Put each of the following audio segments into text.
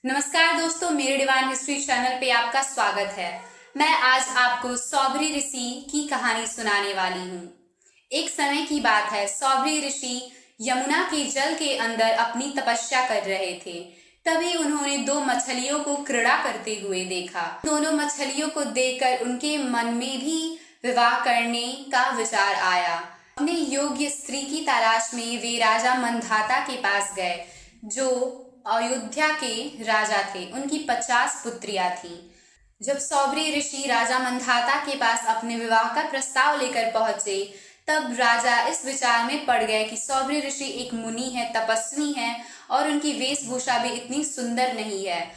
नमस्कार दोस्तों, मेरे डिवाइन हिस्ट्री चैनल पे आपका स्वागत है। मैं आज आपको सौभरी ऋषि की कहानी सुनाने वाली हूँ। एक समय की बात है, सौभरी ऋषि यमुना के जल के अंदर अपनी तपस्या कर रहे थे। तभी उन्होंने दो मछलियों को क्रीड़ा करते हुए देखा। दोनों मछलियों को देखकर उनके मन में भी विवाह करने का विचार आया। अपने योग्य स्त्री की तलाश में वे राजा मंधाता के पास गए, जो अयोध्या के राजा थे। उनकी 50 पुत्रियां थीं। जब सौभरी ऋषि राजा मंधाता के पास अपने विवाह का प्रस्ताव लेकर पहुंचे, तब राजा इस विचार में पड़ गए कि सौभरी ऋषि एक मुनि है, तपस्वी हैं और उनकी वेशभूषा भी इतनी सुंदर नहीं है।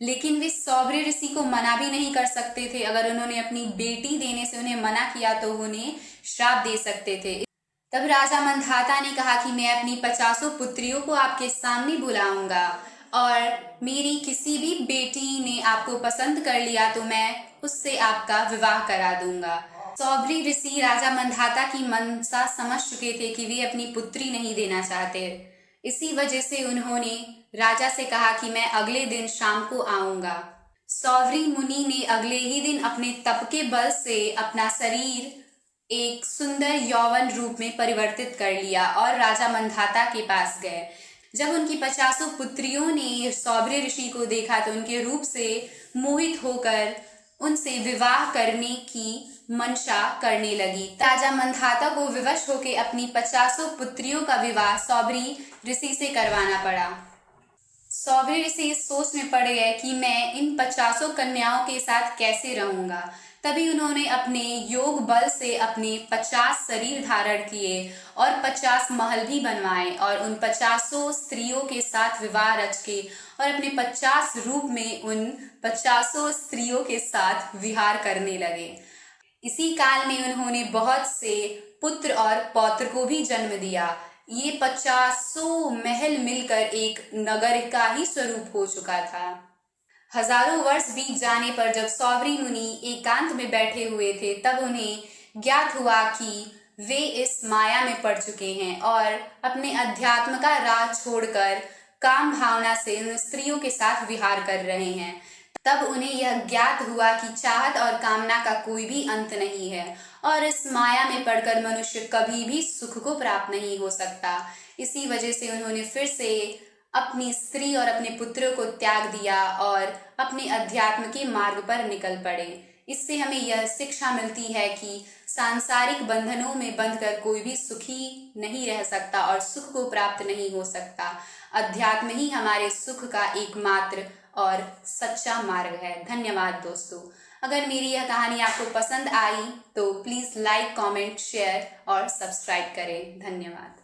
लेकिन वे सौभरी ऋषि को मना भी नहीं कर सकते थे। अगर उन्होंने अपनी बेटी देने से उन्हें मना किया तो उन्हें श्राप दे सकते थे। तब राजा मंधाता ने कहा कि मैं अपनी 50 पुत्रियों को आपके सामने बुलाऊंगा और मेरी किसी भी बेटी ने आपको पसंद कर लिया तो मैं उससे आपका विवाह करा दूंगा। सौभरी ऋषि राजा मंधाता की मनसा समझ चुके थे कि वे अपनी पुत्री नहीं देना चाहते। इसी वजह से उन्होंने राजा से कहा कि मैं अगले दिन शाम को आऊंगा। सौभरी मुनि ने अगले ही दिन अपने तप के बल से अपना शरीर एक सुंदर यौवन रूप में परिवर्तित कर लिया और राजा मंधाता के पास गए। जब उनकी 50 पुत्रियों ने सौभरी ऋषि को देखा तो उनके रूप से मोहित होकर उनसे विवाह करने की मंशा करने लगी। राजा मंधाता को विवश होकर अपनी 50 पुत्रियों का विवाह सौभरी ऋषि से करवाना पड़ा। सौभरी ऋषि इस सोच में पड़ गए कि मैं इन 50 कन्याओं के साथ कैसे रहूंगा। तभी उन्होंने अपने योग बल से अपने 50 शरीर धारण किए और 50 महल भी बनवाए और उन 50 स्त्रियों के साथ विवाह रच के और अपने 50 रूप में उन 50 स्त्रियों के साथ विहार करने लगे। इसी काल में उन्होंने बहुत से पुत्र और पौत्र को भी जन्म दिया। ये 50 महल मिलकर एक नगर का ही स्वरूप हो चुका था। हजारों वर्ष बीत जाने पर जब सौभरी मुनि एकांत में बैठे हुए थे, तब उन्हें ज्ञात हुआ कि वे इस माया में पड़ चुके हैं और अपने अध्यात्म का राह छोड़कर काम भावना से उन स्त्रियों के साथ विहार कर रहे हैं। तब उन्हें यह ज्ञात हुआ कि चाहत और कामना का कोई भी अंत नहीं है और इस माया में पड़कर मनुष्य कभी भी सुख को प्राप्त नहीं हो सकता। इसी वजह से उन्होंने फिर से अपनी स्त्री और अपने पुत्रों को त्याग दिया और अपने अध्यात्म के मार्ग पर निकल पड़े। इससे हमें यह शिक्षा मिलती है कि सांसारिक बंधनों में बंधकर कोई भी सुखी नहीं रह सकता और सुख को प्राप्त नहीं हो सकता। अध्यात्म ही हमारे सुख का एकमात्र और सच्चा मार्ग है। धन्यवाद दोस्तों। अगर मेरी यह कहानी आपको पसंद आई तो प्लीज़ लाइक, कमेंट, शेयर और सब्सक्राइब करें। धन्यवाद।